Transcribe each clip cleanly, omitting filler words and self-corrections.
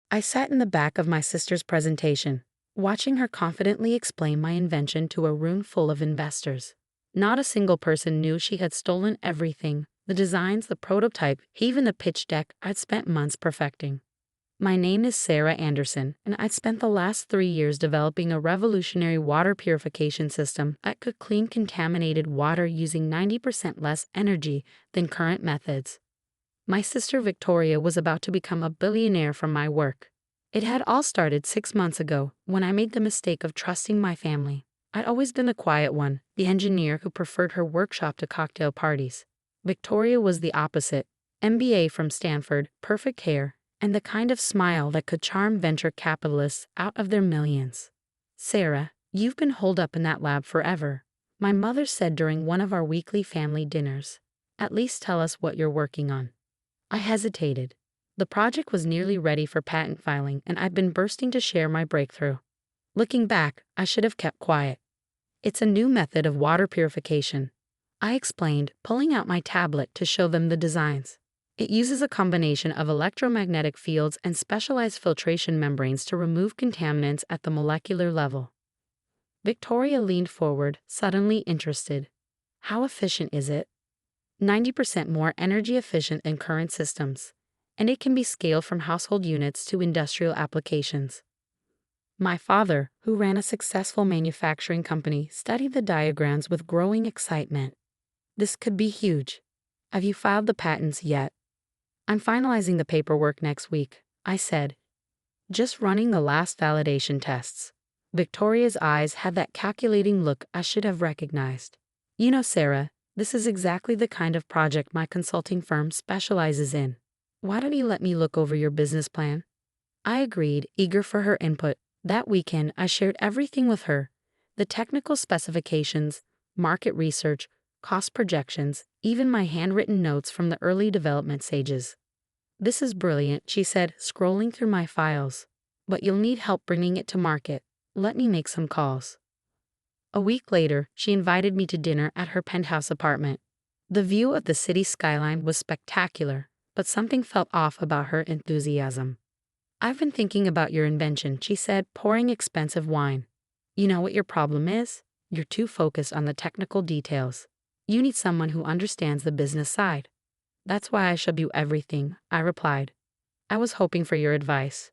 I sat in the back of my sister's presentation, watching her confidently explain my invention to a room full of investors. Not a single person knew she had stolen everything: the designs, the prototype, even the pitch deck I'd spent months perfecting. My name is Sarah Anderson, and I'd spent the last 3 years developing a revolutionary water purification system that could clean contaminated water using 90% less energy than current methods. My sister Victoria was about to become a billionaire from my work. It had all started 6 months ago when I made the mistake of trusting my family. I'd always been the quiet one, the engineer who preferred her workshop to cocktail parties. Victoria was the opposite: MBA from Stanford, perfect hair, and the kind of smile that could charm venture capitalists out of their millions. "Sarah, you've been holed up in that lab forever," my mother said during one of our weekly family dinners. "At least tell us what you're working on." I hesitated. The project was nearly ready for patent filing, and I'd been bursting to share my breakthrough. Looking back, I should have kept quiet. "It's a new method of water purification," I explained, pulling out my tablet to show them the designs. "It uses a combination of electromagnetic fields and specialized filtration membranes to remove contaminants at the molecular level." Victoria leaned forward, suddenly interested. "How efficient is it?" 90% more energy efficient than current systems, and it can be scaled from household units to industrial applications. My father, who ran a successful manufacturing company, studied the diagrams with growing excitement. "This could be huge. Have you filed the patents yet?" "I'm finalizing the paperwork next week," I said. "Just running the last validation tests." Victoria's eyes had that calculating look I should have recognized. "You know, Sarah, this is exactly the kind of project my consulting firm specializes in. Why don't you let me look over your business plan?" I agreed, eager for her input. That weekend, I shared everything with her: the technical specifications, market research, cost projections, even my handwritten notes from the early development stages. "This is brilliant," she said, scrolling through my files. "But you'll need help bringing it to market. Let me make some calls." A week later, she invited me to dinner at her penthouse apartment. The view of the city skyline was spectacular, but something felt off about her enthusiasm. "I've been thinking about your invention," she said, pouring expensive wine. "You know what your problem is? You're too focused on the technical details. You need someone who understands the business side." "That's why I showed you everything," I replied. "I was hoping for your advice."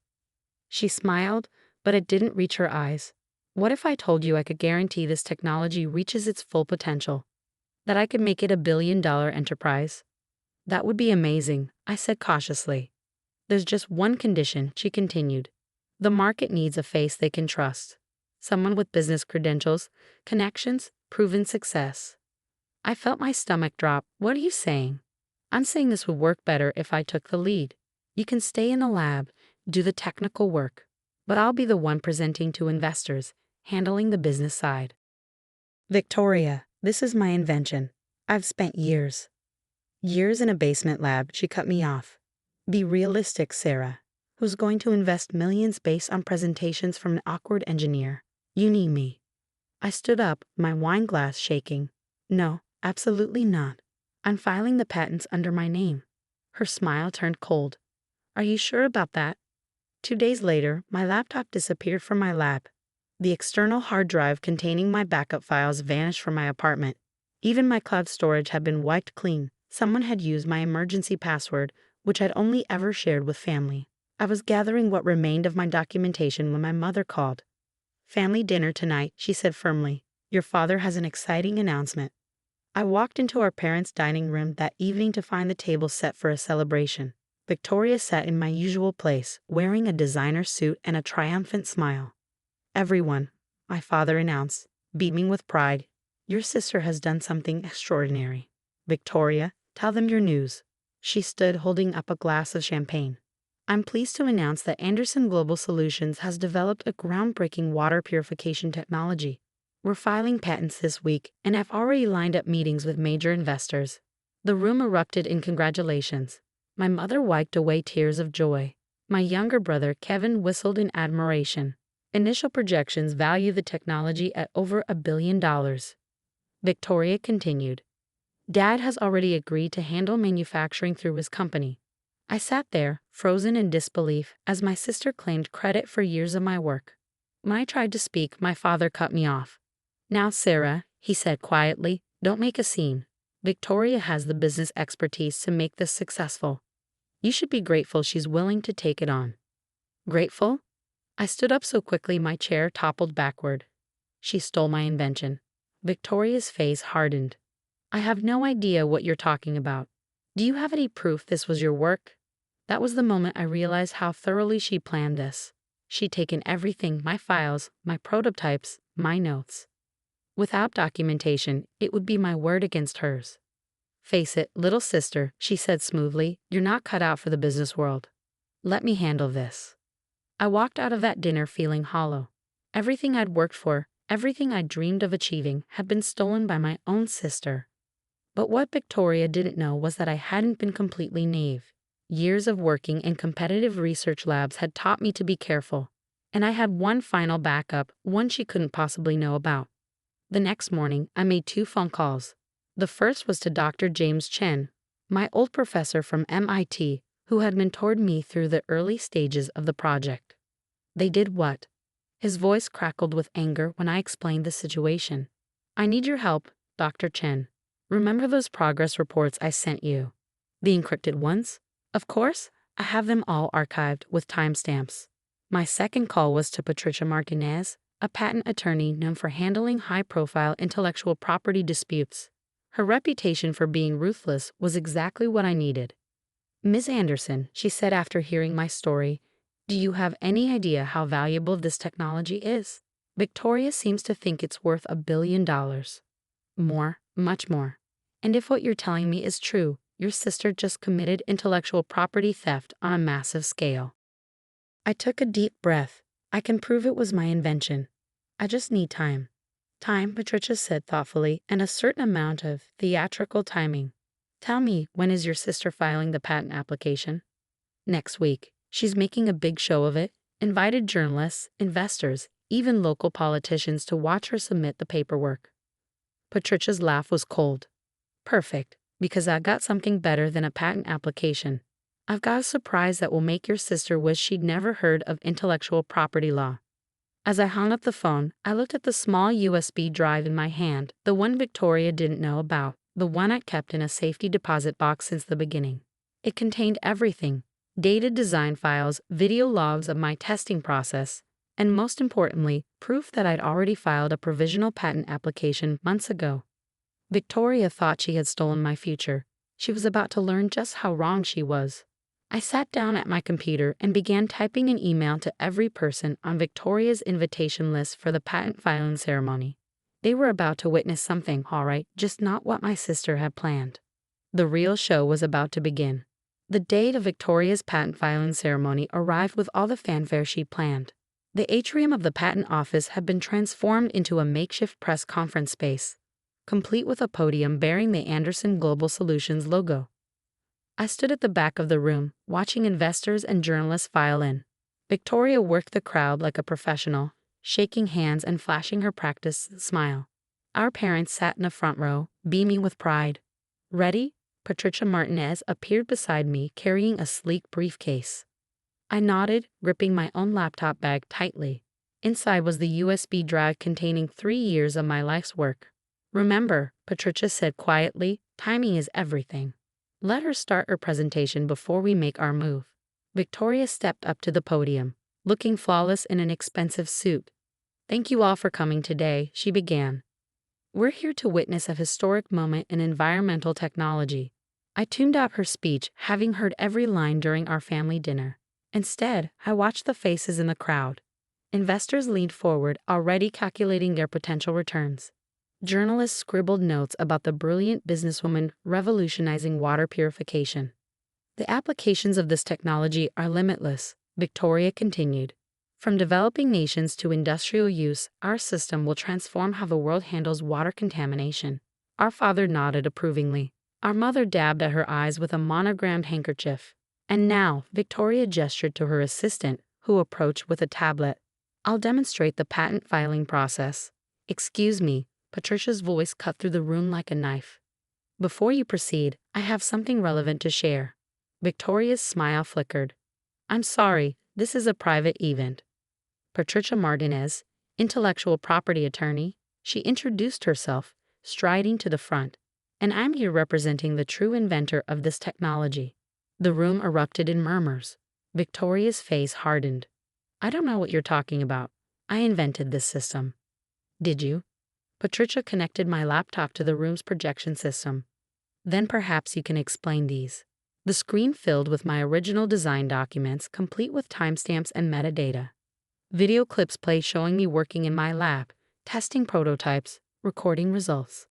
She smiled, but it didn't reach her eyes. "What if I told you I could guarantee this technology reaches its full potential? That I could make it a billion-dollar enterprise?" "That would be amazing," I said cautiously. "There's just one condition," she continued. "The market needs a face they can trust. Someone with business credentials, connections, proven success." I felt my stomach drop. "What are you saying?" "I'm saying this would work better if I took the lead. You can stay in the lab, do the technical work, but I'll be the one presenting to investors, handling the business side." "Victoria, this is my invention. I've spent years in a basement lab," she cut me off. "Be realistic, Sarah. Who's going to invest millions based on presentations from an awkward engineer? You need me." I stood up, my wine glass shaking. "No, absolutely not. I'm filing the patents under my name." Her smile turned cold. "Are you sure about that?" 2 days later, my laptop disappeared from my lab. The external hard drive containing my backup files vanished from my apartment. Even my cloud storage had been wiped clean. Someone had used my emergency password, which I'd only ever shared with family. I was gathering what remained of my documentation when my mother called. "Family dinner tonight," she said firmly. "Your father has an exciting announcement." I walked into our parents' dining room that evening to find the table set for a celebration. Victoria sat in my usual place, wearing a designer suit and a triumphant smile. "Everyone," my father announced, beaming with pride, "your sister has done something extraordinary. Victoria, tell them your news." She stood holding up a glass of champagne. "I'm pleased to announce that Anderson Global Solutions has developed a groundbreaking water purification technology. We're filing patents this week and have already lined up meetings with major investors." The room erupted in congratulations. My mother wiped away tears of joy. My younger brother, Kevin, whistled in admiration. Initial projections value the technology at over $1 billion. Victoria continued. "Dad has already agreed to handle manufacturing through his company." I sat there, frozen in disbelief as my sister claimed credit for years of my work. When I tried to speak, my father cut me off. "Now, Sarah," he said quietly, "don't make a scene. Victoria has the business expertise to make this successful. You should be grateful she's willing to take it on." Grateful? I stood up so quickly my chair toppled backward. "She stole my invention." Victoria's face hardened. "I have no idea what you're talking about. Do you have any proof this was your work?" That was the moment I realized how thoroughly she planned this. She'd taken everything, my files, my prototypes, my notes. Without documentation, it would be my word against hers. "Face it, little sister," she said smoothly, "you're not cut out for the business world. Let me handle this." I walked out of that dinner feeling hollow. Everything I'd worked for, everything I'd dreamed of achieving, had been stolen by my own sister. But what Victoria didn't know was that I hadn't been completely naive. Years of working in competitive research labs had taught me to be careful. And I had one final backup, one she couldn't possibly know about. The next morning, I made 2 phone calls. The first was to Dr. James Chen, my old professor from MIT, who had mentored me through the early stages of the project. "They did what?" His voice crackled with anger when I explained the situation. "I need your help, Dr. Chen. Remember those progress reports I sent you? The encrypted ones? Of course, I have them all archived with timestamps." My second call was to Patricia Martinez, a patent attorney known for handling high-profile intellectual property disputes. Her reputation for being ruthless was exactly what I needed. "Ms. Anderson," she said after hearing my story, "do you have any idea how valuable this technology is? Victoria seems to think it's worth $1 billion. More, much more. And if what you're telling me is true, your sister just committed intellectual property theft on a massive scale." I took a deep breath. "I can prove it was my invention. I just need time." "Time," Patricia said thoughtfully, "and a certain amount of theatrical timing. Tell me, when is your sister filing the patent application?" "Next week. She's making a big show of it, invited journalists, investors, even local politicians to watch her submit the paperwork." Patricia's laugh was cold. "Perfect, because I got something better than a patent application. I've got a surprise that will make your sister wish she'd never heard of intellectual property law." As I hung up the phone, I looked at the small USB drive in my hand, the one Victoria didn't know about, the one I'd kept in a safety deposit box since the beginning. It contained everything: dated design files, video logs of my testing process, and most importantly, proof that I'd already filed a provisional patent application months ago. Victoria thought she had stolen my future. She was about to learn just how wrong she was. I sat down at my computer and began typing an email to every person on Victoria's invitation list for the patent filing ceremony. They were about to witness something, all right, just not what my sister had planned. The real show was about to begin. The date of Victoria's patent filing ceremony arrived with all the fanfare she'd planned. The atrium of the patent office had been transformed into a makeshift press conference space, complete with a podium bearing the Anderson Global Solutions logo. I stood at the back of the room, watching investors and journalists file in. Victoria worked the crowd like a professional, shaking hands and flashing her practice smile. Our parents sat in the front row, beaming with pride. "Ready?" Patricia Martinez appeared beside me, carrying a sleek briefcase. I nodded, gripping my own laptop bag tightly. Inside was the USB drive containing 3 years of my life's work. "Remember," Patricia said quietly, "timing is everything. Let her start her presentation before we make our move." Victoria stepped up to the podium, looking flawless in an expensive suit. "Thank you all for coming today," she began. "We're here to witness a historic moment in environmental technology." I tuned out her speech, having heard every line during our family dinner. Instead, I watched the faces in the crowd. Investors leaned forward, already calculating their potential returns. Journalists scribbled notes about the brilliant businesswoman revolutionizing water purification. "The applications of this technology are limitless," Victoria continued. "From developing nations to industrial use, our system will transform how the world handles water contamination." Our father nodded approvingly. Our mother dabbed at her eyes with a monogrammed handkerchief. And now, Victoria gestured to her assistant, who approached with a tablet. "I'll demonstrate the patent filing process." "Excuse me," Patricia's voice cut through the room like a knife. "Before you proceed, I have something relevant to share." Victoria's smile flickered. I'm sorry, this is a private event. Patricia Martinez, intellectual property attorney, she introduced herself, striding to the front. And I'm here representing the true inventor of this technology. The room erupted in murmurs. Victoria's face hardened. I don't know what you're talking about. I invented this system. Did you? Patricia connected my laptop to the room's projection system. Then perhaps you can explain these. The screen filled with my original design documents, complete with timestamps and metadata. Video clips play showing me working in my lab, testing prototypes, recording results.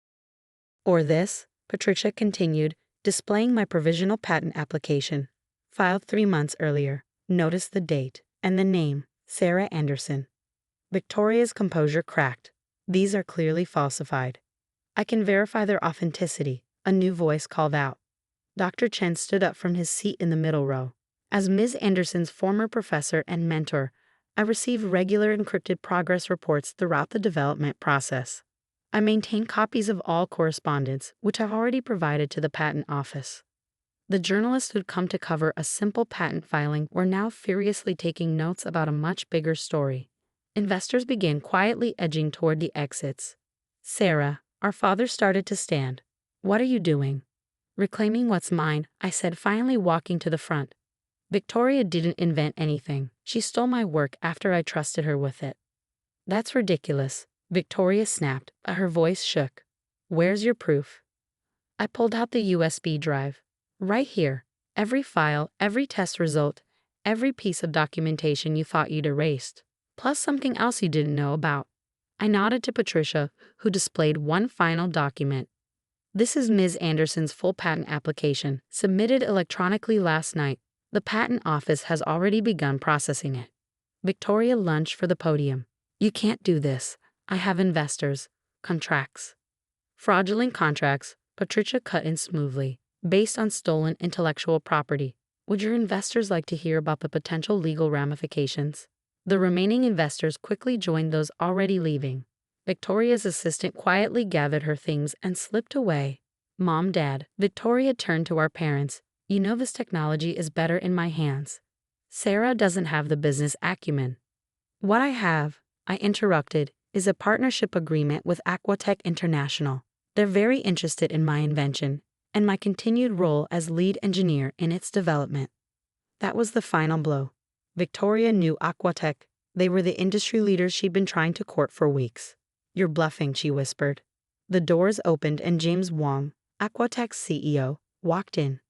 Or this, Patricia continued, displaying my provisional patent application, filed 3 months earlier. Notice the date and the name, Sarah Anderson. Victoria's composure cracked. These are clearly falsified. I can verify their authenticity, a new voice called out. Dr. Chen stood up from his seat in the middle row. As Ms. Anderson's former professor and mentor, I received regular encrypted progress reports throughout the development process. I maintain copies of all correspondence, which I've already provided to the patent office. The journalists who'd come to cover a simple patent filing were now furiously taking notes about a much bigger story. Investors began quietly edging toward the exits. Sarah, our father started to stand. What are you doing? Reclaiming what's mine, I said, finally walking to the front. Victoria didn't invent anything. She stole my work after I trusted her with it. That's ridiculous, Victoria snapped, but her voice shook. Where's your proof? I pulled out the USB drive. Right here. Every file, every test result, every piece of documentation you thought you'd erased, plus something else you didn't know about. I nodded to Patricia, who displayed one final document. This is Ms. Anderson's full patent application, submitted electronically last night. The patent office has already begun processing it. Victoria lunged for the podium. You can't do this. I have investors. Contracts. Fraudulent contracts, Patricia cut in smoothly, based on stolen intellectual property. Would your investors like to hear about the potential legal ramifications? The remaining investors quickly joined those already leaving. Victoria's assistant quietly gathered her things and slipped away. Mom, Dad, Victoria turned to our parents. You know this technology is better in my hands. Sarah doesn't have the business acumen. What I have, I interrupted, is a partnership agreement with Aquatech International. They're very interested in my invention and my continued role as lead engineer in its development. That was the final blow. Victoria knew Aquatech. They were the industry leaders she'd been trying to court for weeks. You're bluffing, she whispered. The doors opened and James Wong, Aquatech's CEO, walked in.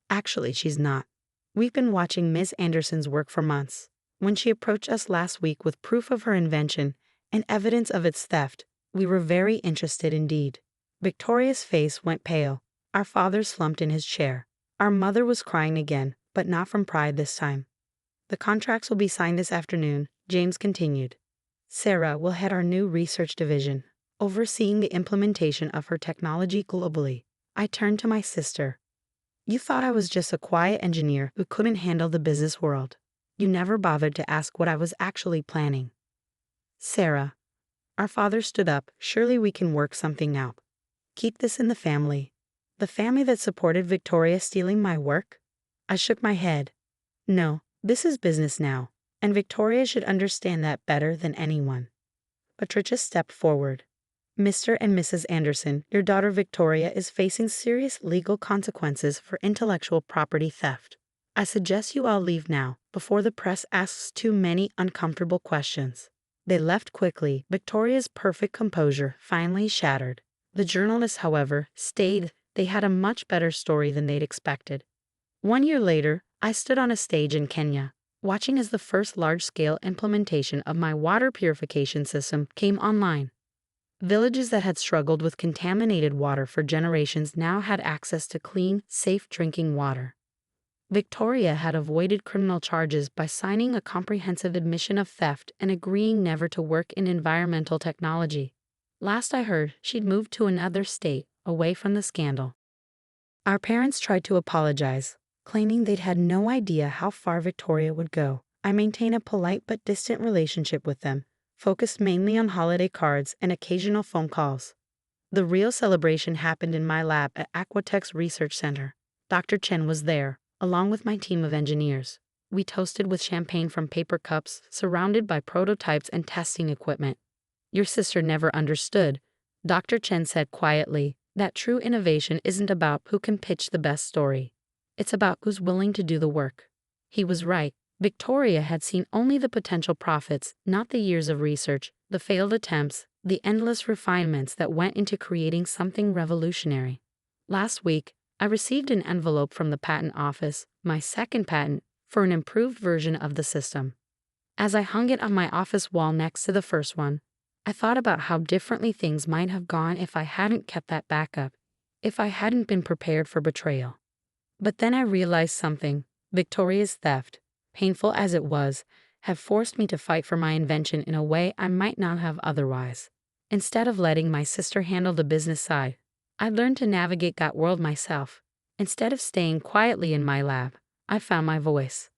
Actually, she's not. We've been watching Ms. Anderson's work for months. When she approached us last week with proof of her invention and evidence of its theft, we were very interested indeed. Victoria's face went pale. Our father slumped in his chair. Our mother was crying again, but not from pride this time. The contracts will be signed this afternoon, James continued. Sarah will head our new research division, overseeing the implementation of her technology globally. I turned to my sister. You thought I was just a quiet engineer who couldn't handle the business world. You never bothered to ask what I was actually planning. Sarah. Our father stood up. Surely we can work something out. Keep this in the family. The family that supported Victoria stealing my work? I shook my head. No, this is business now, and Victoria should understand that better than anyone. Patricia stepped forward. Mr. and Mrs. Anderson, your daughter Victoria is facing serious legal consequences for intellectual property theft. I suggest you all leave now, before the press asks too many uncomfortable questions. They left quickly, Victoria's perfect composure finally shattered. The journalists, however, stayed. They had a much better story than they'd expected. 1 year later, I stood on a stage in Kenya, watching as the first large-scale implementation of my water purification system came online. Villages that had struggled with contaminated water for generations now had access to clean, safe drinking water. Victoria had avoided criminal charges by signing a comprehensive admission of theft and agreeing never to work in environmental technology. Last I heard, she'd moved to another state, away from the scandal. Our parents tried to apologize, claiming they'd had no idea how far Victoria would go. I maintain a polite but distant relationship with them, focused mainly on holiday cards and occasional phone calls. The real celebration happened in my lab at Aquatech's research center. Dr. Chen was there, along with my team of engineers. We toasted with champagne from paper cups, surrounded by prototypes and testing equipment. Your sister never understood, Dr. Chen said quietly, that true innovation isn't about who can pitch the best story. It's about who's willing to do the work. He was right. Victoria had seen only the potential profits, not the years of research, the failed attempts, the endless refinements that went into creating something revolutionary. Last week, I received an envelope from the patent office, my second patent, for an improved version of the system. As I hung it on my office wall next to the first one, I thought about how differently things might have gone if I hadn't kept that backup, if I hadn't been prepared for betrayal. But then I realized something. Victoria's theft, painful as it was, had forced me to fight for my invention in a way I might not have otherwise. Instead of letting my sister handle the business side, I learned to navigate that world myself. Instead of staying quietly in my lab, I found my voice.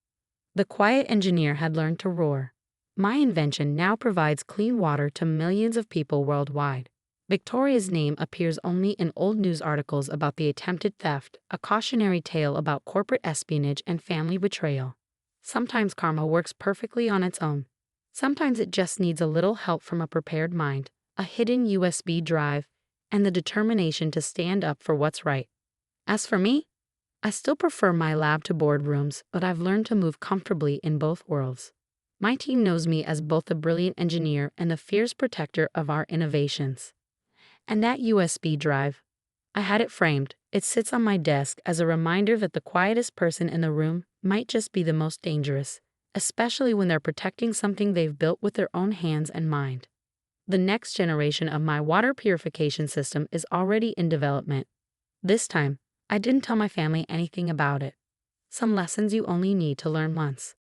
The quiet engineer had learned to roar. My invention now provides clean water to millions of people worldwide. Victoria's name appears only in old news articles about the attempted theft, a cautionary tale about corporate espionage and family betrayal. Sometimes karma works perfectly on its own. Sometimes it just needs a little help from a prepared mind, a hidden USB drive, and the determination to stand up for what's right. As for me, I still prefer my lab to boardrooms, but I've learned to move comfortably in both worlds. My team knows me as both the brilliant engineer and the fierce protector of our innovations. And that USB drive, I had it framed. It sits on my desk as a reminder that the quietest person in the room might just be the most dangerous, especially when they're protecting something they've built with their own hands and mind. The next generation of my water purification system is already in development. This time, I didn't tell my family anything about it. Some lessons you only need to learn once.